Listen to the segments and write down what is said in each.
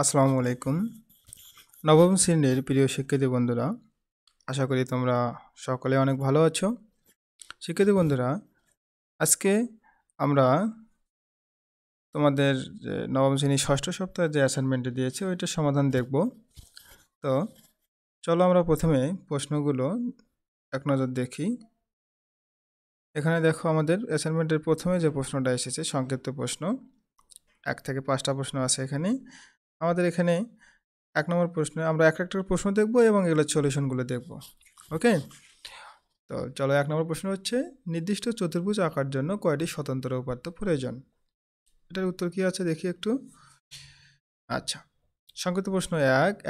আসসালামু আলাইকুম। নবম শ্রেণীর প্রিয় শিক্ষার্থী বন্ধুরা, আশা করি তোমরা সকলে অনেক ভালো আছো। শিক্ষার্থী বন্ধুরা, আজকে আমরা তোমাদের যে নবম শ্রেণীর ষষ্ঠ সপ্তাহে যে অ্যাসাইনমেন্টটি দিয়েছে ওইটার সমাধান দেখব। তো চলো আমরা প্রথমে প্রশ্নগুলো এক নজর দেখি। এখানে দেখো আমাদের অ্যাসাইনমেন্টের প্রথমে যে প্রশ্নটা এসেছে সংক্ষিপ্ত প্রশ্ন, 1 থেকে 5টা প্রশ্ন আছে এখানে। আমাদের এখানে 1 নম্বর প্রশ্নে আমরা একটা প্রশ্ন দেখব এবং এগুলোর সলিউশনগুলো দেখব। ওকে, তো চলো 1 নম্বর প্রশ্ন হচ্ছে, নির্দিষ্ট চতুর্ভুজ আঁকার জন্য কয়টি স্বতন্ত্র উপাত্ত প্রয়োজন? এটার উত্তর কি আছে দেখি একটু। আচ্ছা, সংক্ষিপ্ত প্রশ্ন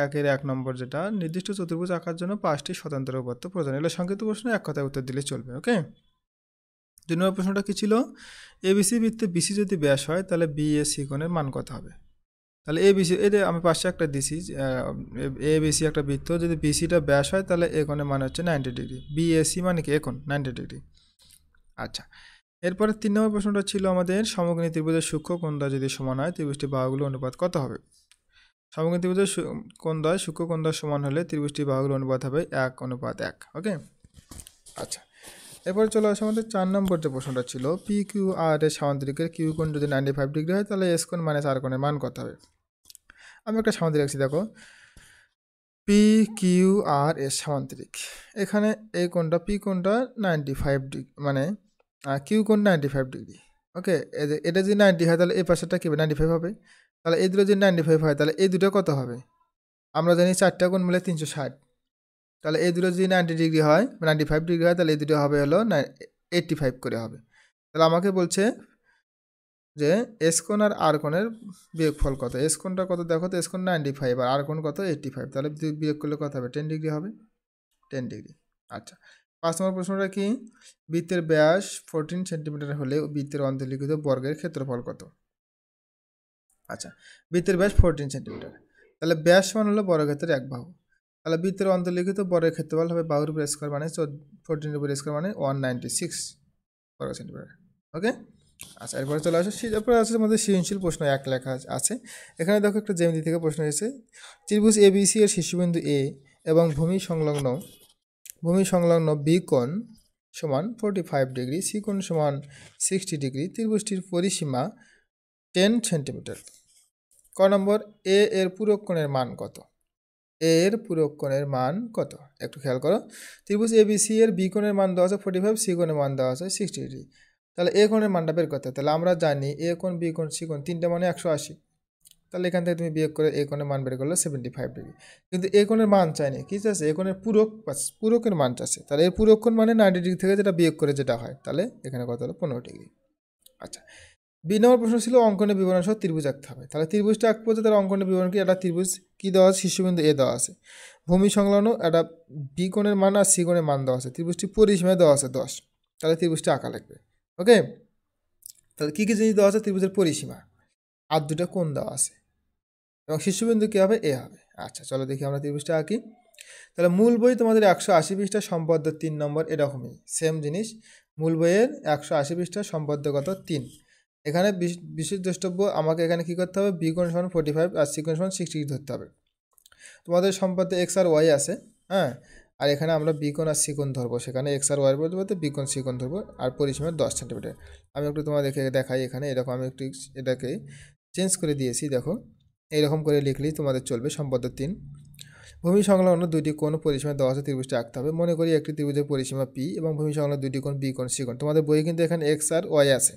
1 এর 1 নম্বর যেটা, নির্দিষ্ট চতুর্ভুজ আঁকার জন্য 5টি স্বতন্ত্র উপাত্ত প্রয়োজন। এগুলো সংক্ষিপ্ত প্রশ্ন, এক কথায় উত্তর দিলে চলবে। ওকে, 2 নম্বর প্রশ্নটা কি ছিল, এবিসি বৃত্তে বিসি যদি ব্যাস হয় তাহলে বিএসি কোণের মান কত হবে? তাহলে এবিসি, এদের আমি পাশে একটা দিছি, এবিসি একটা বৃত্ত, যদি বিসিটা ব্যাস হয় তাহলে এ কোণের মান হচ্ছে 90 ডিগ্রি, বিএসি মানে কি এখন 90 ডিগ্রি। আচ্ছা, এরপরে 3 নম্বর প্রশ্নটা ছিল আমাদের, সমকোণী ত্রিভুজের সূক্ষ্ম কোণদ্বয় যদি সমান হয় ত্রিভুজটির বাহুগুলোর অনুপাত কত হবে? সমকোণী ত্রিভুজের কোণদ্বয় সূক্ষ্ম কোণদ্বয় সমান হলে ত্রিভুজটির বাহুগুলোর অনুপাত হবে 1:1। ওকে, আচ্ছা, এরপরে চলে আসে আমাদের 4 নম্বর যে প্রশ্নটা ছিল, পি কিউ আর এর সামান্তরিকের কিউ কোণ যদি 95 ডিগ্রি হয় তাহলে এস কোণ মাইনাস আর কোণের মান কত হবে? আমি একটা সামান্তরিক রাখছি, দেখো পি কিউ আর এর সামান্তরিক, এখানে এই কোণটা পি কোণটা 95 ডিগ্রি, মানে কিউ কোণ 95 ডিগ্রি। ওকে, এটা যদি 90 হয় তাহলে এই পাশেরটা কি হবে 95 হবে। তাহলে এই দুটো যদি 95 হয় তাহলে এই দুটো কত হবে? আমরা জানি 4টা কোণ মিলে 360। তাহলে এই দুটো যদি 90 ডিগ্রি হয়, 95 ডিগ্রি হয়, তাহলে এই দুটো হবে হলো 85 করে হবে। তাহলে আমাকে বলছে যে এস কোণ আর আর কোণের বিয়োগফল কত। এস কোণটা কত দেখো তো, এস কোণ 95 আর আর কোণ কত 85, তাহলে বিয়োগ করলে কত হবে 10 ডিগ্রি হবে, 10 ডিগ্রি। আচ্ছা, 5 নম্বর প্রশ্নটা কি, বৃত্তের ব্যাস 14 সেন্টিমিটার হলে বৃত্তের অন্তর্লিখিত বর্গের ক্ষেত্রফল কত? আচ্ছা, বৃত্তের ব্যাস 14 সেন্টিমিটার, তাহলে ব্যাস সমান হলো বর্গক্ষেত্রের 1 বাহু, তাহলে বৃত্তের অন্তর্লিখিত বর্গের ক্ষেত্রফল হবে বাহুর উপর স্কোয়ার মানে 14 উপর স্কোয়ার মানে 196 বর্গ সেন্টিমিটার। ওকে, আচ্ছা, এরপরে চলে আসে, এরপরে আছে আমাদের সৃজনশীল প্রশ্ন 1 লেখা আছে। এখানে দেখো একটা জ্যামিতি থেকে প্রশ্ন এসেছে, ত্রিভুজ এবিসি এর শীর্ষবিন্দু এ এবং ভূমি সংলগ্ন বি কোণ সমান 45 ডিগ্রি, সি কোণ সমান 60 ডিগ্রি, ত্রিভুজটির পরিসীমা 10 সেন্টিমিটার। ক নম্বর, এ এর পূরক কোণের মান কত? এ এর পূরক কোণের মান কত? একটু খেয়াল করো, ত্রিভুজ এবিসি এর বি কোণের মান দেওয়া আছে 45, সি কোণের মান দেওয়া আছে 60 ডিগ্রি। তাহলে এ কোণের মানটা বের করতে, তাহলে আমরা জানি এ কোণ, বি কোণ, সি কোণ তিনটা মানে 180। তাহলে এখান থেকে তুমি বিয়োগ করে এ কোণের মান বের করলে 75 ডিগ্রি। কিন্তু এ কোণের মান চাইনি, কি চাচ্ছে? এ কোণের পূরকের মান চাচ্ছে। তাহলে এর পূরক কোণ মানে 90 ডিগ্রি থেকে যেটা বিয়োগ করে যেটা হয়, তাহলে এখানে কত হলো 15 ডিগ্রি। আচ্ছা, বি নম্বর প্রশ্ন ছিল অঙ্কনের বিবরণ সহ ত্রিভুজ আঁকতে হবে। তাহলে ত্রিভুজটা আঁকবো, তার অঙ্কনের বিবরণ কি? একটা ত্রিভুজ কি দেওয়া আছে? শীর্ষবিন্দু এ দেওয়া আছে, ভূমি সংলগ্ন একটা বি কোণের মান আর সি কোণের মান দেওয়া আছে, ত্রিভুজটি পরিসীমা দেওয়া আছে 10। তাহলে ত্রিভুজটা আঁকা লাগবে। ওকে, তাহলে কী কী জিনিস দেওয়া আছে? ত্রিভুজের পরিসীমা আর দুটো কোণ দেওয়া আছে এবং শীর্ষবিন্দু কী হবে? এ হবে। আচ্ছা, চলো দেখি আমরা ত্রিভুজটা আঁকি। তাহলে মূল বই তোমাদের 180 পৃষ্ঠা, সম্পদ্য 3 নম্বর, এরকমই সেম জিনিস। মূল বইয়ের 180 পৃষ্ঠা, সম্পদ্য কত? 3। এখানে বিশেষ দ্রষ্টব্য, আমাকে এখানে কী করতে হবে? বি কোণ সমান 45 আর সি কোণ সমান 60 ধরতে হবে। তোমাদের সম্পদ্যে এক্স আর ওয়াই আছে, হ্যাঁ, আর এখানে আমরা বি কোণ আর সি কোণ ধরবো, সেখানে এক্স আর ওয়াইয়ের বলতে বি কোণ সি কোণ ধরবো, আর পরিসীমা 10 সেন্টিমিটার। আমি একটু তোমাদেরকে দেখাই, এখানে এরকম আমি একটু এটাকে চেঞ্জ করে দিয়েছি, দেখো এইরকম করে লিখলেই তোমাদের চলবে। সম্পদ্য 3, ভূমি সংলগ্ন দুইটি কোণ পরিসীমা দেওয়া আছে, ত্রিভুজটি আঁকতে হবে। মনে করি একটি ত্রিভুজের পরিসীমা পি এবং ভূমি সংলগ্ন দুইটি কোণ বি কোণ সি কোণ। তোমাদের বইয়ে কিন্তু এখানে এক্স আর ওয়াই আছে,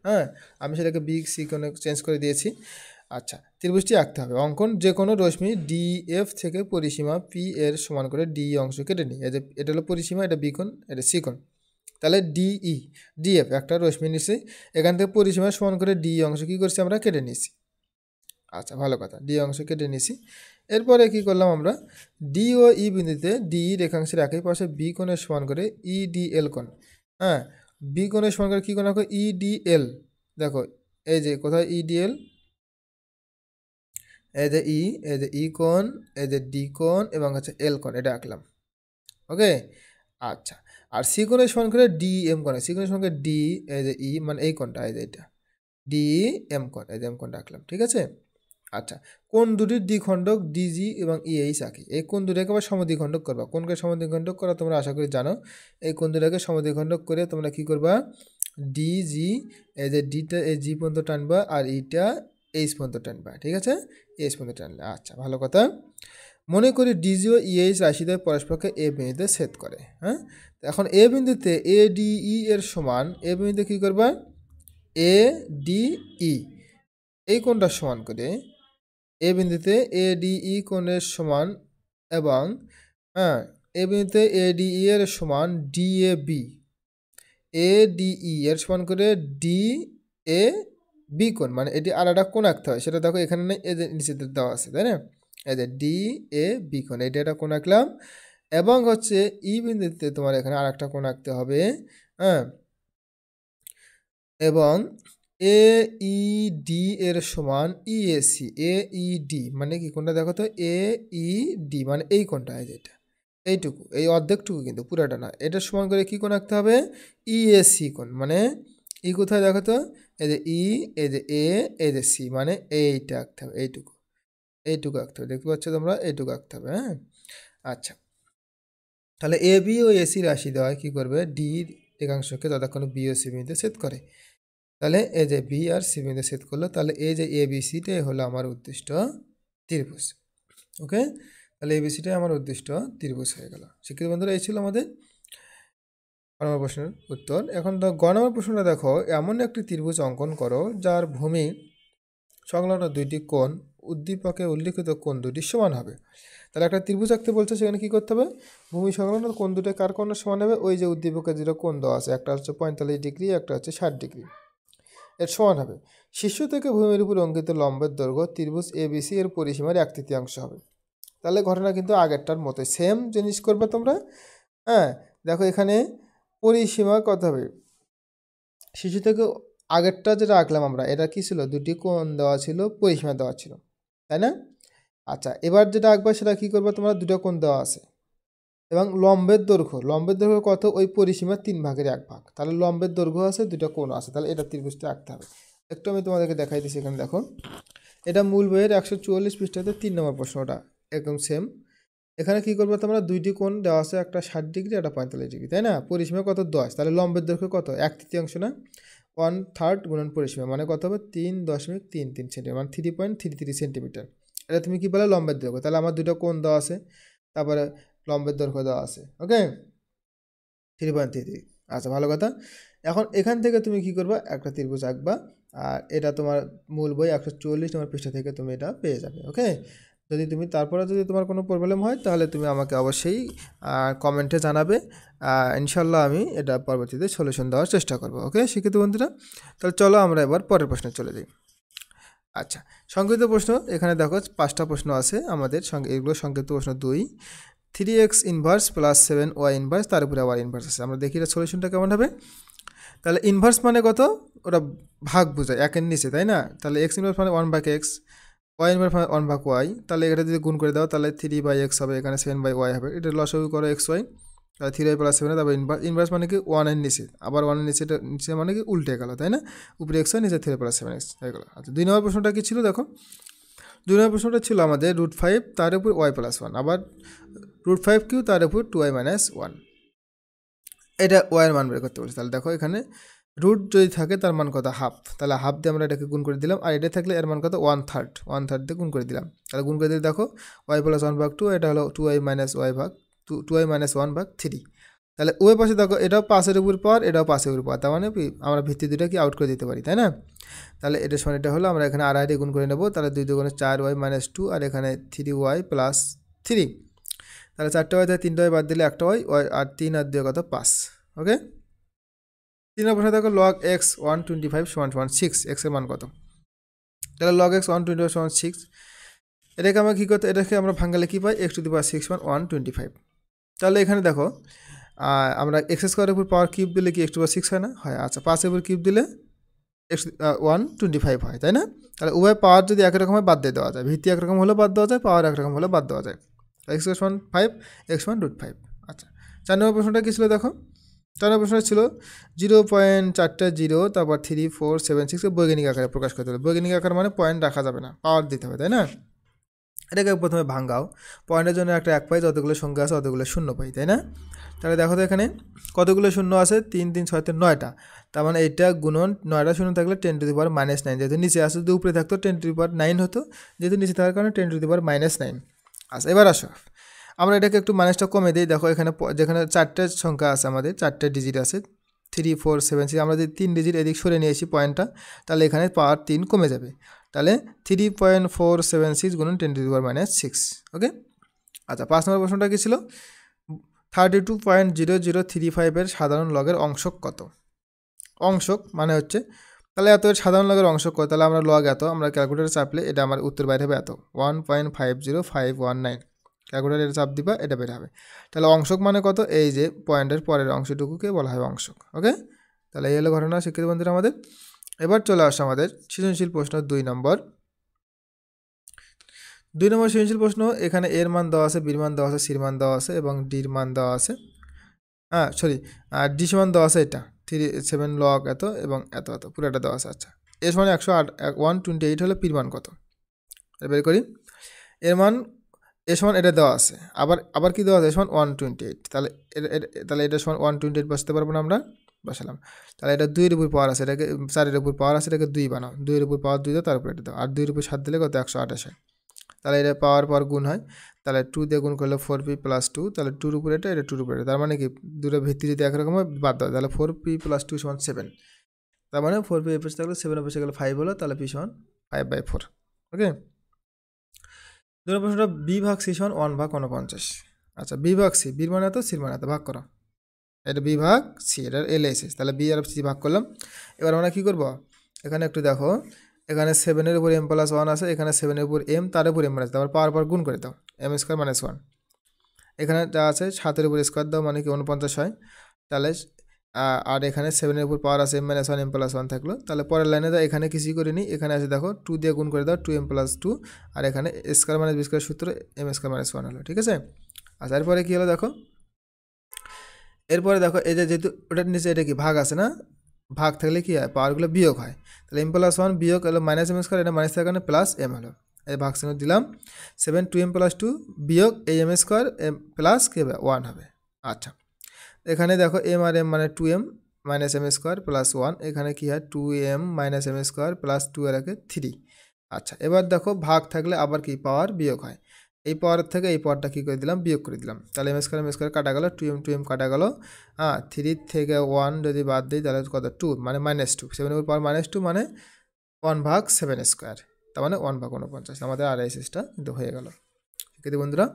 হ্যাঁ, আমি সেটাকে বি সি কোণে চেঞ্জ করে দিয়েছি। আচ্ছা, ত্রিভুজটি আঁকতে হবে। অঙ্কন, যে কোনো রশ্মি ডি এফ থেকে পরিসীমা পি এর সমান করে ডি অংশ কেটে নিই। এই যে এটা হলো পরিসীমা, এটা বি কোণ, এটা সি কোণ। তাহলে ডিই ডিএফ একটা রশ্মি নিচ্ছি, এখান থেকে পরিসীমা সমান করে ডি অংশ কী করছি? আমরা কেটে নিয়েছি। আচ্ছা, ভালো কথা, ডি অংশ কেটে নিয়েছি। এরপরে কি করলাম আমরা? ডি ও ই বিন্দুতে ডি রেখাংশের একই পাশে বি কোণের সমান করে ই ডি এল কোণ, হ্যাঁ, বি কোণের সমান করে কী কোণ আঁকো? ই ডি এল। দেখো এই যে কোথায় ই ডি এল, এই যে ই, এই যে ই কোণ, এই যে ডি কোণ এবং হচ্ছে এল কোণ, এটা আঁকলাম। ওকে, আচ্ছা, আর সি কোণের সমান করে ডি এম কোণ, সি কোণের সমান করে ডি, এই যে ই মানে এই কোণটা, এই যে এটা ডি এম কোণ, এই যে এম কোণটা আঁকলাম। ঠিক আছে, আচ্ছা, কোন দুটির দ্বিখণ্ডক ডিজি এবং ইএইচ আঁকি? এই কোন দুটাকে আবার সমদ্বিখণ্ডক করবা। কোনকে সমদ্বিখণ্ডক করা তোমরা আশা করি জানো। এই কোন দুটাকে সমদ্বিখণ্ডক করে তোমরা কি করবা, ডিজি, এই যে ডিটা এই জি পর্যন্ত টানবা আর ইটা এইচ পর্যন্ত টানবা, ঠিক আছে, এইচ পর্যন্ত টানলে। আচ্ছা, ভালো কথা। মনে করি ডিজি ও ইএইচ রাশিদ্বয় পরস্পরকে এ বিন্দুতে ছেদ করে। হ্যাঁ, এখন এ বিন্দুতে এ ডিই এর সমান, এ বিন্দুতে কী করবা, এ ডিই এই কোণটার সমান করে এ বিন্দুতে এ ডিই কোণের সমান এবং হ্যাঁ এ বিন্দুতে এ ডিই এর সমান ডিএবি, এ ডিই এর সমান করে ডি এ বি কোণ, মানে এটি আলাদা কোণ আঁকতে হয়, সেটা দেখো এখানে নেই, এদের নিচে দেওয়া আছে, তাই না। এই যে ডি এ বি কোণ, এটা একটা কোণ আঁকলাম। এবং হচ্ছে ই বিন্দুতে তোমার এখানে আর একটা কোণ আঁকতে হবে। হ্যাঁ, এবং এ ই ডি এর সমান ইএসি, এ ই ডি মানে কি কোণটা দেখো তো, এ ই ডি মানে এই কোণটা, এই যেটা এইটুকু, এই অর্ধেকটুকু কিন্তু পুরাটা না, এটার সমান করে কি কোণ আঁকতে হবে, ইএসি কোণ, মানে ই কোথায় দেখো তো, এই যে ই, এই যে এ, এই যে সি, মানে এইটা আঁকতে হবে, এইটুকু এইটুকু আঁকতে হবে, দেখতে পাচ্ছ তোমরা, এইটুকু আঁকতে হবে। হ্যাঁ, আচ্ছা, তাহলে এ বি ও এসি রাশি দেওয়া কি করবে, ডি রেখাংশকে যতক্ষণ বি ও সি বিন্দুতে ছেদ করে। তাহলে এই যে বি আর সি বিন্দু ছেদ করলো, তাহলে এই যে এ বি সিটাই হলো আমার উদ্দিষ্ট ত্রিভুজ। ওকে, তাহলে এ বি সিটাই আমার উদ্দিষ্ট ত্রিভুজ হয়ে গেল। শিক্ষিত বন্ধুরা, এই ছিল আমাদের নম্বর প্রশ্নের উত্তর। এখন গ নম্বর প্রশ্নটা দেখো, এমন একটি ত্রিভুজ অঙ্কন করো যার ভূমি সংলগ্ন দুইটি কোণ উদ্দীপকে উল্লিখিত কোণ দুটি সমান হবে। তাহলে একটা ত্রিভুজ আঁকতে বলছে, সেখানে কি করতে হবে, ভূমি সংলগ্ন কোণ দুটো কার কোণের সমান হবে, ওই যে উদ্দীপকের যেটা কোণ দেওয়া আছে, একটা হচ্ছে 45 ডিগ্রি, একটা হচ্ছে 60 ডিগ্রি, এর সমান হবে। শীর্ষ থেকে ভূমির উপর অঙ্কিত লম্বের দৈর্ঘ্য ত্রিভুজ এবিসি এর পরিসীমার 1/3 হবে। তাহলে ঘটনা কিন্তু আগেরটার মতো সেম জিনিস করবে তোমরা। হ্যাঁ, দেখো এখানে পরিসীমা কত হবে, শিশু থেকে আগেরটা যেটা আঁকলাম আমরা, এটা কি ছিল, দুটি কোণ দেওয়া ছিল, পরিসীমা দেওয়া ছিল, তাই না। আচ্ছা, এবার যেটা আঁকবে সেটা কি করবে তোমরা, দুটো কোণ দেওয়া আছে এবং লম্বের দৈর্ঘ্য কত, ওই পরিসীমার 3/1 তাহলে লম্বের দৈর্ঘ্য আছে, দুটো কোণ আছে, তাহলে এটা ত্রিভুজটা আঁকতে হবে। একটু আমি তোমাদেরকে দেখাই দিচ্ছি, এখানে দেখো, এটা মূল বইয়ের 144 পৃষ্ঠাতে 3 নম্বর প্রশ্নটা একদম সেম। এখানে কি করবে তোমরা, দুইটি কোণ দেওয়া আছে, একটা 60 ডিগ্রি, একটা 45 ডিগ্রি, তাই না, পরিসীমা কত 10, তাহলে লম্বের দৈর্ঘ্য কত, 1/3 না, 1/3 গুণন পরিসীমা মানে কত হবে, 3.33 সেন্টিমিটার, মানে 3.33 সেন্টিমিটার। এটা তুমি কি বলে, লম্বের দৈর্ঘ্য। তাহলে আমার দুটো কোণ দেওয়া আছে, তারপরে লম্বের দৈর্ঘ্য দেওয়া আছে, ওকে, 3.33। আচ্ছা, ভালো কথা। এখন এখান থেকে তুমি কি করবা, একটা ত্রিভুজ আঁকবা, আর এটা তোমার মূল বই 144 নম্বর পৃষ্ঠা থেকে তুমি এটা পেয়ে যাবে। ওকে, যদি তুমি তারপরে যদি তোমার কোনো প্রবলেম হয়, তাহলে তুমি আমাকে অবশ্যই কমেন্টে জানাবে। ইনশাল্লাহ আমি এটা পরবর্তীতে সলিউশন দেওয়ার চেষ্টা করবো। ওকে শিক্ষিত বন্ধুরা, তাহলে চলো আমরা এবার পরের প্রশ্নে চলে যাই। আচ্ছা, সংক্ষিপ্ত প্রশ্ন, এখানে দেখো 5টা প্রশ্ন আছে আমাদের, এগুলো সংক্ষিপ্ত প্রশ্ন 2, 3x inverse plus 7y inverse, তার উপরে আবার ইনভার্স আছে। আমরা দেখি এটা সলিউশনটা কেমন হবে। তাহলে ইনভার্স মানে কত, ওটা ভাগ বোঝায়, একের নিচে, তাই না। তাহলে এক্স ইনভার্স মানে 1/x, ওয়াই ইনভার্স মানে 1/y, তাহলে এটা যদি গুণ করে দাও তাহলে 3/x হবে, এখানে 7/y হবে। এটা লসাগু করো xy, তাহলে 3y প্লাস 7, তারপর ইনভার্স মানে কি 1-এর নিচে, আবার 1-এর নিচে মানে কি উল্টে গেল, তাই না, উপরে x হয়, নিচে 3y প্লাস 7x হয়ে গেল। আচ্ছা, 2 নম্বর প্রশ্নটা কি ছিল দেখো, 2 নম্বর প্রশ্নটা ছিল আমাদের √5 তার উপর y প্লাস 1, আবার √5 তার উপর 2y মাইনাস 1, এটা y এর মান বের করতে বলছি। তাহলে দেখো এখানে রুট যদি থাকে তার মান কত, হাফ, তাহলে হাফ দিয়ে আমরা এটাকে গুণ করে দিলাম, আর এটা থাকলে এর মান কত, 1/3 দিয়ে গুণ করে দিলাম। তাহলে গুণ করে দিলে দেখো y প্লাস 1/2, এটা হলো 2y মাইনাস 1/3। তাহলে ওই পাশে দেখো এটাও 5-এর উপর পাওয়ার, এটাও 5-এর উপর পাওয়ার, তার মানে আমরা ভিত্তি দুটো কি আউট করে দিতে পারি, তাই না। তাহলে এটার সমান এটা হলো, আমরা এখানে আর দিয়ে গুণ করে নেবো, তাহলে 2 দুগুণে 4y মাইনাস 2, আর এখানে 3y প্লাস 3, তাহলে 4টা y থেকে 3টা y বাদ দিলে একটা y, আর 3 আর 2 কত 5। ওকে, 3 নম্বর প্রশ্ন দেখো, log x 125 = 6, x এর মান কত। তাহলে log x 125 = 6, এটাকে আমরা কী করতে, এটাকে আমরা ভাঙালে কী পাই, x⁻6 = 125। তাহলে এখানে দেখো আমরা x² উপর পাওয়ার কিউব দিলে কি x⁻6 হয় না, হয়। আচ্ছা, 5 উপর কিউব দিলে 125 হয়, তাই না। তাহলে উভয় পাওয়ার যদি একরকম হয় বাদ দিয়ে দেওয়া যায়, ভিত্তি একরকম হলে বাদ দেওয়া যায়, পাওয়ার একরকম হলে বাদ দেওয়া যায়। x = 5, x = √5। আচ্ছা, 4 নম্বর প্রশ্নটা কী ছিল দেখো, 4 নম্বর প্রশ্ন ছিল 0.4 তারপর 3 4 7 6 বৈজ্ঞানিক আকারে প্রকাশ করতে হবে। বৈজ্ঞানিক আকার মানে পয়েন্ট রাখা যাবে না, পাওয়ার দিতে হবে, তাই না? এটাকে প্রথমে ভাঙাও, পয়েন্টের জন্য একটা 1 পাই, যতগুলো সংখ্যা আছে অতগুলো শূন্য পাই, তাই না? তাহলে দেখো তো এখানে কতগুলো শূন্য আছে, 3 3 6 9টা, তার মানে এইটা গুণন 9টা শূন্য থাকলে 10⁻⁹ যেহেতু নিচে আসে, যদি উপরে থাকতো 10⁹ হতো, যেহেতু নিচে থাকার কারণে 10⁻⁹। আচ্ছা, এবার আসো আমরা এটাকে একটু মাইনাসটা কমে দিই। দেখো এখানে যেখানে 4টে সংখ্যা আছে, আমাদের 4টে ডিজিট আছে 3 4 7 6, আমরা যদি 3 ডিজিট এদিক সরে নিয়ে আসি পয়েন্টটা, তাহলে এখানে পাওয়ার 3 কমে যাবে। তাহলে 3.476 গুণন 10⁻⁶। ওকে। আচ্ছা, 5 নম্বর প্রশ্নটা কি ছিল, 32.0035 এর সাধারণ লগের অংশক কত? অংশক মানে হচ্ছে, তাহলে এত এর সাধারণ লগের অংশক কত, তাহলে আমরা লগ এত, আমরা ক্যালকুলেটারে চাপলে এটা আমার উত্তর বাইরে হবে এত, 1.50519। ক্যালকুলেটারে চাপ দিবা, এটা বের হবে। তাহলে অংশক মানে কত, এই যে পয়েন্টের পরের অংশটুকুকে বলা হয় অংশক। ওকে, তাহলে এই হলো ঘটনা শিক্ষিত বন্ধুরা আমাদের। এবার চলে আসো আমাদের সৃজনশীল প্রশ্ন 2 নম্বর। 2 নম্বর সৃজনশীল প্রশ্ন, এখানে এর মান দেওয়া আছে, বির মান দেওয়া আছে, সির মান দেওয়া আছে এবং ডির মান দেওয়া আছে। ডি সমান দেওয়া আছে এটা 7 লগ এত এবং এত এত পুরোটা দেওয়া আছে। আচ্ছা, এর সমান 128 হলে পির মান কত, বের করি। এর মান এর সমান এটা দেওয়া আছে, আবার কি দেওয়া আছে, এর সমান 128, তাহলে এটা সমান 128 বসাতে পারবো না আমরা, বসালাম। তাহলে এটা 2 এর উপর পাওয়ার আছে, এটাকে 4 এর উপর পাওয়ার আছে, এটাকে 2 বানাও, 2 এর উপর পাওয়ার 2 দাও, তারপর এটা দাও, আর 2 এর উপর 7 দিলে কত, 128 হয়। তাহলে এটা পাওয়ার পর গুণ হয়, তাহলে 2 দিয়ে গুণ করলে 4p + 2, তাহলে 2 এর উপরে এটা 2 এর উপরে, তার মানে কি দুটো ভিত্তি যদি একরকম হয় বাদ দাও, তাহলে 4p + 2 = 7, তার মানে 4p এর পাশে থাকলে 7 এর পাশে গেলে 5 হলো, তাহলে p = 5/4। ওকে। দুটো প্রশ্নটা b ভাগ c = 1/49। আচ্ছা, b ভাগ c, বির মানে এত, সির মানে এত, ভাগ করো, এটা b ভাগ c, এটা LHS, তাহলে b আর c ভাগ করলাম। এবার আমরা কি করব, এখানে একটু দেখো, এখানে 7 এর উপর m + 1 আছে, এখানে 7 এর উপর m, তার উপর m আছে, তারপর পাওয়ার পর গুণ করে দাও, m² - 1। এখানে যা আছে 7 এর উপর স্কোয়ার দাও, মানে কি 49 হয়। তাহলে আর এখানে 7 এর উপর পাওয়ার আছে m - 1, m + 1 থাকলো। তাহলে পরের লাইনে দাও, এখানে কিছুই করিনি, এখানে আছে দেখো 2 দিয়ে গুণ করে দাও, 2m + 2, আর এখানে স্কোয়ার - b² সূত্র m² - 1 হলো, ঠিক আছে। আচ্ছা, এরপরে কি হলো দেখো, এরপরে দেখো এই যে যেহেতু ওটার নিচে এটা কি ভাগ আছে না, ভাগ থাকলে কি হয়, পাওয়ারগুলো বিয়োগ হয়, তাহলে m + 1 বিয়োগ হলো -m², এটা মাইনাস থাকার কারণে প্লাস m হলো, এই ভাগ চিহ্ন দিলাম। 7 2m + 2 বিয়োগ এই m² প্লাস কি হবে, 1 হবে। আচ্ছা, এখানে দেখো m আর m মানে 2m - m² + 1, এখানে কি হয় 2m - m² + 2 এর আগে 3। আচ্ছা, এবার দেখো ভাগ থাকলে আবার কি পাওয়ার বিয়োগ হয়, এই পাওয়ার থেকে এই পাওয়ারটা কী করে দিলাম, বিয়োগ করে দিলাম, তাহলে m² কাটা গেল, 2m কাটা গেল। 3 থেকে 1 যদি বাদ দিই তাহলে কত, 2 মানে -2, 7 এর পাওয়ার -2 মানে 1/7², তার মানে 1/49, আমাদের RHSটা কিন্তু হয়ে গেল। ঠিক আছে বন্ধুরা,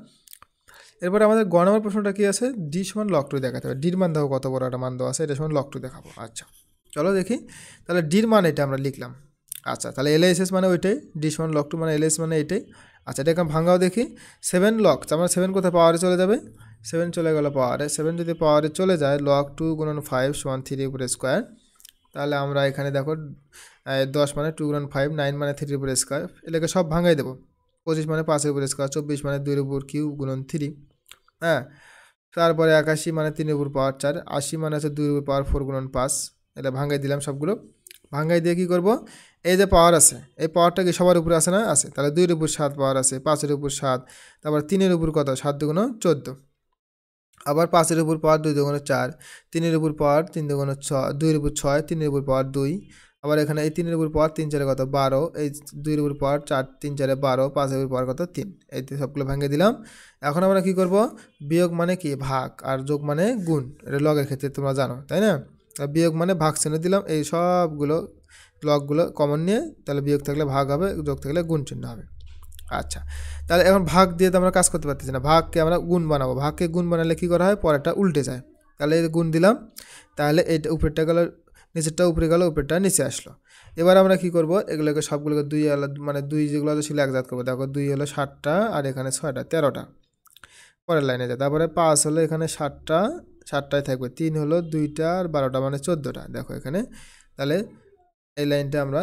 এরপরে আমাদের গ নম্বর প্রশ্নটা কি আছে, d = log 2 দেখাতে হবে। ডির মান দেখো কত বড় একটা মান দেওয়া আছে, এটা সমান log 2 দেখাবো। আচ্ছা, চলো দেখি, তাহলে ডির মান এটা আমরা লিখলাম। আচ্ছা, তাহলে LHS মানে ওইটাই, d = log 2 মানে LHS মানে এইটাই। আচ্ছা, এটাকে ভাঙাও দেখি, 7 log, আমরা 7 কোথায় পাওয়ারে চলে যাবে, 7 চলে গেল পাওয়ারে, 7 যদি পাওয়ারে চলে যায়, log 2 × 5 = 3 উপরে স্কোয়ার। তাহলে আমরা এখানে দেখো 10 মানে 2 × 5, 9 মানে 3 উপরে স্কোয়ার, এটাকে সব ভাঙাই দেবো। 25 মানে 5 উপরে স্কোয়ার, 24 মানে 2 উপর কিউ গুণন 3। হ্যাঁ, তারপরে 81 মানে 3 উপর পাওয়ার 4, 80 মানে আছে 2 উপর পাওয়ার 4 × 5, এটা ভাঙাই দিলাম সবগুলো। ভাঙাই দিয়ে কী করবো, এই যে পাওয়ার আছে, এই পাওয়ারটা কি সবার উপরে আছে না, আছে, তাহলে 2 উপর 7 পাওয়ার আছে, 5 এর উপর 7, তারপর 3 এর উপর কত, 7 × 2 = 14, আবার 5 এর উপর পাওয়ার 2 × 4, 3 এর উপর পাওয়ার 3 × 6, 2 এর উপর 6, 3 এর উপর পাওয়ার 2, আবার এখানে এই 3 এর উপর পাওয়ার 3 4 কত 12, এই 2 এর উপর পাওয়ার 4 3 4 12, 5 এর উপর পাওয়ার কত 3, এই সবগুলো ভেঙে দিলাম। এখন আমরা কি করব, বিয়োগ মানে কি ভাগ, আর যোগ মানে গুণ, এটা লগের ক্ষেত্রে তোমরা জানো, তাই না। বিয়োগ মানে ভাগ চিহ্ন দিলাম, এই সবগুলো লগগুলো কমন নিয়ে, তাহলে বিয়োগ থাকলে ভাগ হবে, যোগ থাকলে গুণ চিহ্ন হবে। আচ্ছা, তাহলে এখন ভাগ দিয়ে তো আমরা কাজ করতে পারতেছি না, ভাগকে আমরা গুণ বানাবো, ভাগকে গুণ বানালে কী করা হয়, পরেরটা উল্টে যায়, তাহলে এই গুণ দিলাম, তাহলে এইটা উপরেরটা গেল নিচেরটা উপরে গেল, উপরেরটা নিচে আসলো। এবার আমরা কি করব, এগুলোকে সবগুলোকে 2 আলাদা মানে 2 যেগুলো ছিল একজাত করবো, দেখো 2 হলো 7টা, আর এখানে 6টা 13টা, পরের লাইনে যায়, তারপরে 5 হলো এখানে 7টা, 7টায় থাকবে, 3 হলো 2টা, আর 12টা মানে 14টা, দেখো এখানে। তাহলে এই লাইনটা আমরা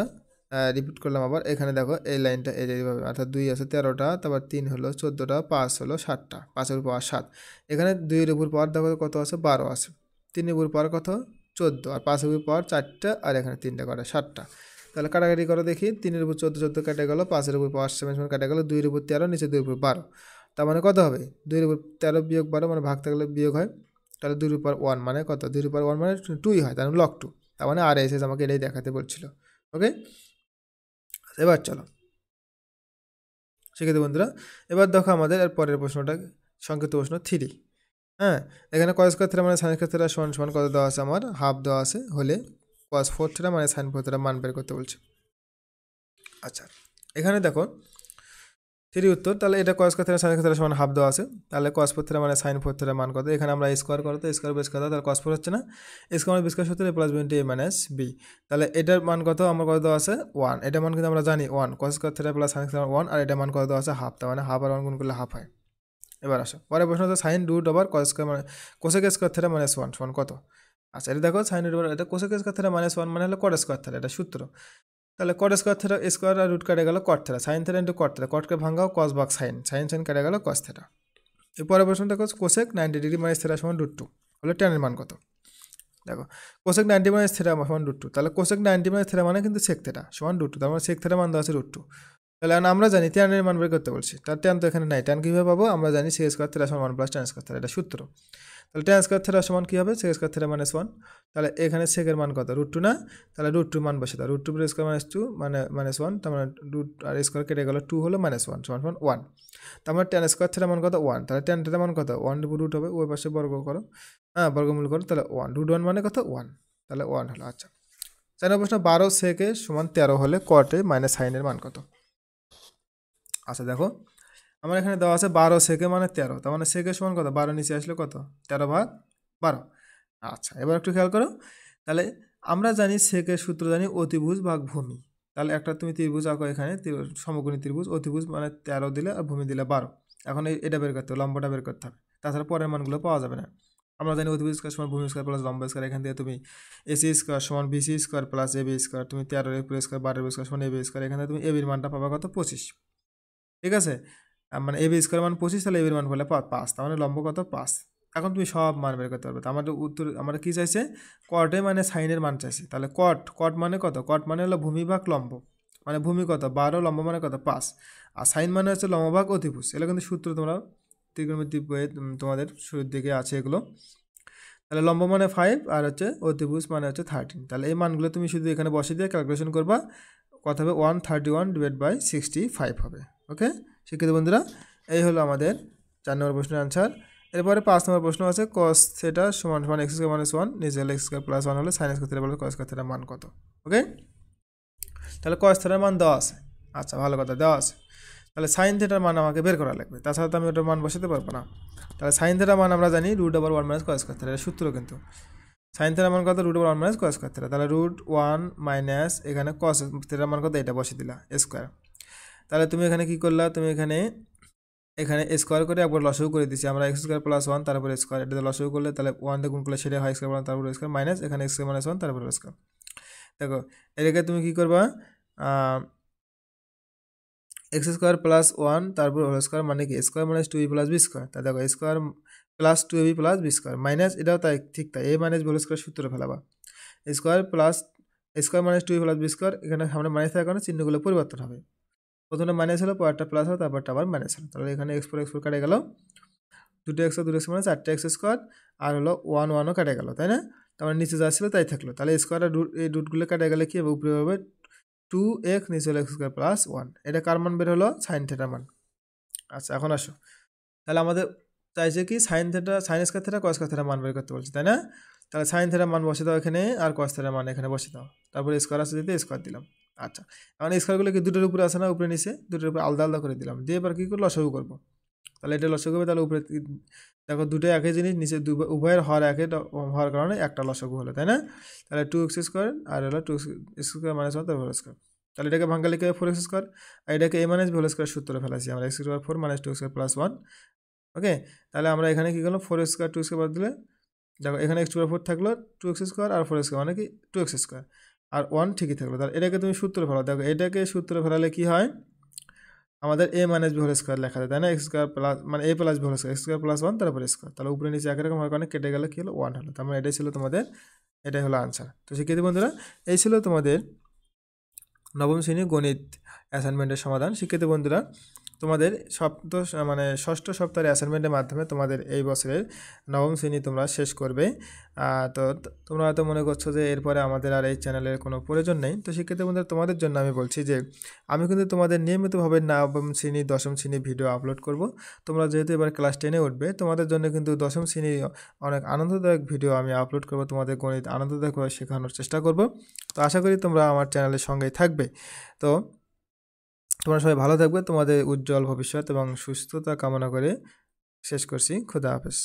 রিপিট করলাম, আবার এখানে দেখো এই লাইনটা এইভাবে, অর্থাৎ 2 আছে 13টা, তারপর 3 হলো 14টা, 5 হলো 7টা, 5 এর উপর পাওয়ার 7, এখানে 2 এর উপর পাওয়ার দেখো কত আছে, 12 আছে, 3 উপর পাওয়ার কত 14 আর 5 উপর পাওয়ার 4টা আর এখানে 3টা কটা 7টা। তাহলে কাটাকাটি করো দেখি, 3 উপর 14 14 কেটে গেল, 5 উপর পাওয়ার 7 কেটে গেল, 2 উপর 13 নিচে 2 উপর 12, তার মানে কত হবে 2 উপর 13 বিয়োগ 12 মানে ভাগ থাকলে বিয়োগ হয়, তাহলে 2 উপর 1 মানে কত 2 উপর 1 মানে 2ই হয়, তার মানে log 2, তার মানে আর এসএস আমাকে এটাই দেখাতে বলছিল। ওকে, এবার চলো শিখে দেব বন্ধুরা। এবার দেখো আমাদের এর পরের প্রশ্নটা সংক্ষিপ্ত প্রশ্ন 3। হ্যাঁ, এখানে cos স্কয়ার থিটা মানে sin স্কয়ার থিটা সমান সমান কত দেওয়া আছে, আমার হাফ দেওয়া আছে, হলে cos 4 থিটা মানে sin 4 থিটা মান বের করতে বলছে। আচ্ছা, এখানে দেখো 3 উত্তর, তাহলে এটা cos square theta sin square theta সমান হাফ দেওয়া আছে, তাহলে cos 4 থিটা মানে sin 4 থিটা মান কত, এখানে আমরা স্কয়ার করতে স্কয়ার বেস কত, তাহলে cos 4 হচ্ছে না, স্কয়ার মানে বিস্কয়ার সূত্রে plus b into a minus b, তাহলে এটার মান কত আমার কত দেওয়া আছে 1, এটা মান কিন্তু আমরা জানি 1, cos square theta plus sin square 1, আর এটা মান কত দেওয়া আছে হাফ, তার মানে হাফ আর 1 গুণ করলে হাফ হয়। এবার আসো পরের প্রশ্ন হচ্ছে sine root over cos square মানে কোসেক স্কয়ার থিটা মাইনাস 1 সমান কত। আচ্ছা, এটা দেখো সাইন রুট ওভার এটা কোসেক স্কয়ার থিটা মাইনাস 1 মানে হলো cot স্কয়ার থিটা, এটা সূত্র, তাহলে cot স্কয়ার থিটা স্কয়ার আর রুট কেটে গেল cot theta, sine theta into cot theta, cotকে ভাঙাও cos ভাগ সাইন, সাইন সাইন কেটে গেল cos থিটা। এর পরের প্রশ্ন দেখো কোসেক 90 ডিগ্রি মাইনাস থিটা সমান রুট 2, হলে tan এর মান কত। দেখো কোসেক 90 মাইনাস থিটা সমান রুট 2, তাহলে কোসেক 90 মাইনাস থিটা মানে কিন্তু সেক থিটা সমান রুট 2, তার মানে সেক থিটা মান দেওয়া আছে রুট 2, তাহলে আমরা জানি tan এর মান বের করতে বলছি, তার tan তো এখানে নাই, tan কিভাবে পাবো, আমরা জানি sec স্কয়ার থিটা সমান 1 প্লাস tan স্কয়ার থিটা, এটা সূত্র, তাহলে tan স্কয়ার থিটা সমান কি হবে sec স্কয়ার থিটা মাইনাস 1, তাহলে এখানে sec এর মান কত রুট 2 না, তাহলে রুট 2 মান বসে দাও, রুট 2 স্কয়ার মাইনাস 2 মানে মাইনাস 1, তার মানে রুট আর স্কয়ার কেটে গেল 2 হলো মাইনাস 1 সমান 1, তার মানে tan স্কয়ার থিটা মান কত 1, তাহলে tan থিটা মান কত 1 রুট হবে, ওই পাশে বর্গ করো, হ্যাঁ বর্গমূল করো, তাহলে 1 রুট 1 মানে কত 1, তাহলে 1 হলো। আচ্ছা, 4 নম্বর প্রশ্ন 12 সেকে সমান 13 হলে cot এ মাইনাস sin এর মান কত। আচ্ছা দেখো আমার এখানে দেওয়া আছে 12 সেকে মানে 13, তার মানে সেকে সমান কত 12 নিচে আসলে কত 13 ভাগ 12। আচ্ছা, এবার একটু খেয়াল করো, তাহলে আমরা জানি সেকের সূত্র জানি অতিভুজ ভাগ ভূমি, তাহলে একটা তুমি ত্রিভুজ আঁকো, এখানে সমকোণী ত্রিভুজ, অতিভুজ মানে 13 দিলে আর ভূমি দিলে 12, এখন এটা বের করতে হবে, লম্বাটা বের করতে হবে, তাছাড়া পরের মানগুলো পাওয়া যাবে না। আমরা জানি অতিভুজ স্কয়ার সমান ভূমি স্কয়ার প্লাস লম্বা স্কয়ার, এখান থেকে তুমি এসি স্কয়ার সমান BC square plus AB square, তুমি 13 এর স্কয়ার 12 এর স্কয়ার সমান এবি স্কয়ার, এখানে তুমি এবির মানটা পাবা কত 25, ঠিক আছে, মানে এবি স্কয়ার মান 25, তাহলে এবির মান বলে 5, তার মানে লম্ব কত 5, এখন তুমি সব মান বের করতে পারবে। আমাদের উত্তর আমরা কি চাইছে কটে মানে সাইনের মান চাইছে, তাহলে কট মানে কত, কট মানে হলো ভূমি ভাগ লম্ব, মানে ভূমি কত 12, লম্ব মানে কত 5, আর সাইন মানে হচ্ছে লম্ব ভাগ অতিভুজ, এগুলো কিন্তু সূত্র তোমরা ত্রিকোণমিতিক বইয়ে তোমাদের শুরুর দিকে আছে এগুলো। তাহলে লম্ব মানে 5 আর হচ্ছে অতিভুজ মানে হচ্ছে 13, তাহলে এই মানগুলো তুমি শুধু এখানে বসে দিয়ে ক্যালকুলেশন করবা, কত হবে 131 ডিভাইড বাই 65 হবে। ওকে শিক্ষিত বন্ধুরা, এই হলো আমাদের 4 নম্বর প্রশ্নের আনসার। এরপরে 5 নম্বর প্রশ্ন আছে cos থিটা সমান সমান x স্কয়ার মাইনাস 1 নিচে হলে x স্কয়ার প্লাস 1 হলে sin স্কয়ার থিটা বলে cos স্কয়ার থিটার মান কত। ওকে, তাহলে cos থিটার মান দেওয়া আছে, আচ্ছা ভালো কথা দেওয়া আছে, তাহলে sin থিটার মান আমাকে বের করা লাগবে, তাছাড়া তো আমি ওটার মান বসাতে পারবো না। তাহলে sin থিটার মান আমরা জানি root over 1 minus cos square theta, এটা সূত্র কিন্তু sin থিটার মান কত root over 1 minus cos square theta, তাহলে রুট 1 মাইনাস এখানে cos থিটার মান কত এটা বসিয়ে দিলা স্কয়ার, তাহলে তুমি এখানে কি করলা, তুমি এখানে স্কয়ার করে একবার লসাগু করে দিছি আমরা, x স্কয়ার প্লাস 1 তারপরে স্কয়ার, এটা লসাগু করলে তাহলে 1 দিয়ে গুণ করলে সেটা হয় স্কয়ার প্লাস তারপরে স্কয়ার মাইনাস এখানে x স্কয়ার মাইনাস 1 তারপরে স্কয়ার। দেখো এটাকে তুমি কি করবা, x স্কয়ার প্লাস 1 তারপর হোল স্কয়ার মানে কি square minus 2a plus b square, তা দেখো square plus 2ab plus b square minus এটাও তাই ঠিক তাই a minus b whole square সূত্রে ফেলাবা, square plus square minus 2a plus b square, এখানে সামনে মাইনাস থাকার কারণে চিহ্নগুলো পরিবর্তন হবে, প্রথমে মাইনাস হলো পরেরটা প্লাস হলো তারপরটা আবার মাইনাস হলো, তাহলে এখানে x4 কেটে গেল, দুটো x মানে 4টা x স্কয়ার আর হলো 1 1ও কেটে গেল, তাই না, তারপর নিচে যা ছিল তাই থাকলো, তাহলে স্কয়ার আর এই রুটগুলো কেটে গেলে কি হবে উপরে হবে 2x নিচে হলো x স্কয়ার প্লাস 1, এটা কার মান বের হলো sin থিটার মান। আচ্ছা এখন আসো, তাহলে আমাদের চাইছে কি sin theta sin square theta cos square থিটার মান বের করতে বলছে, তাই না, তাহলে sin থিটার মান বসে দাও এখানে আর cos থিটার মান এখানে বসে দাও, তারপরে স্কয়ার আছে যেতে স্কয়ার দিলাম। আচ্ছা এখন স্কয়ারগুলো কি দুটোর উপরে আছে না, উপরে নিচে দুটোর উপরে আলাদা আলাদা করে দিলাম, দিয়ে এবার কি করবো লসাগু করবো, তাহলে এটা লসাগু হবে, তাহলে উপরে দেখো দুটো একই জিনিস নিচে উভয়ের হর একই হওয়ার কারণে একটা লসাগু হলো, তাই না, তাহলে 2x স্কয়ার আর হলো 2x স্কয়ার মাইনাস 1 তারপর স্কয়ার, তাহলে এটাকে ভাঙা লিখে 4x স্কয়ার আর এটাকে a minus b whole square সূত্রে ফেলাছি আমরা, x square 4 minus 2x square plus 1। Okay, তাহলে আমরা এখানে কি করলাম 4x স্কয়ার 2x স্কয়ার বাদ দিলে দেখো এখানে x স্কয়ার 4 থাকলো 2x স্কয়ার আর 4x স্কয়ার মানে কি 2x স্কয়ার আর 1 ঠিকই থাকলো, তাহলে এটাকে তুমি সূত্রে ফেলাও, দেখো এটাকে সূত্রে ফেলালে কি হয় আমাদের a minus B whole square লেখা যায়, তাই না? এক্স স্কোয়ার প্লাস মানে a plus B whole square, X square plus 1 তারপরে স্কোয়ার, তাহলে উপরে নিচে একই রকম হওয়ার কারণে কেটে গেলে কি হলো 1 হলো। তার মানে এটাই ছিল তোমাদের, এটাই হলো আনসার। তো শিক্ষার্থী বন্ধুরা, এই ছিল তোমাদের নবম শ্রেণী গণিত অ্যাসাইনমেন্টের সমাধান। শিক্ষার্থী বন্ধুরা, তোমাদের মানে ষষ্ঠ সপ্তাহের অ্যাসাইনমেন্টের মাধ্যমে তোমাদের এই বছরের নবম শ্রেণী তোমরা শেষ করবে। তো তোমরা হয়তো মনে করছো যে এরপরে আমাদের আর এই চ্যানেলের কোনো প্রয়োজন নেই। তো শিক্ষার্থী বন্ধুরা, তোমাদের জন্য আমি বলছি যে আমি কিন্তু তোমাদের নিয়মিতভাবে নবম শ্রেণী দশম শ্রেণী ভিডিও আপলোড করব। তোমরা যেহেতু এবার ক্লাস 10-এ উঠবে, তোমাদের জন্য কিন্তু দশম শ্রেণীর অনেক আনন্দদায়ক ভিডিও আমি আপলোড করব, তোমাদের গণিত আনন্দদায়কভাবে শেখানোর চেষ্টা করব। তো আশা করি তোমরা আমার চ্যানেলের সঙ্গেই থাকবে। তো তোমরা সবাই ভালো থাকবে, তোমাদের উজ্জ্বল ভবিষ্যৎ এবং সুস্থতা কামনা করে শেষ করছি। খোদা হাফেজ।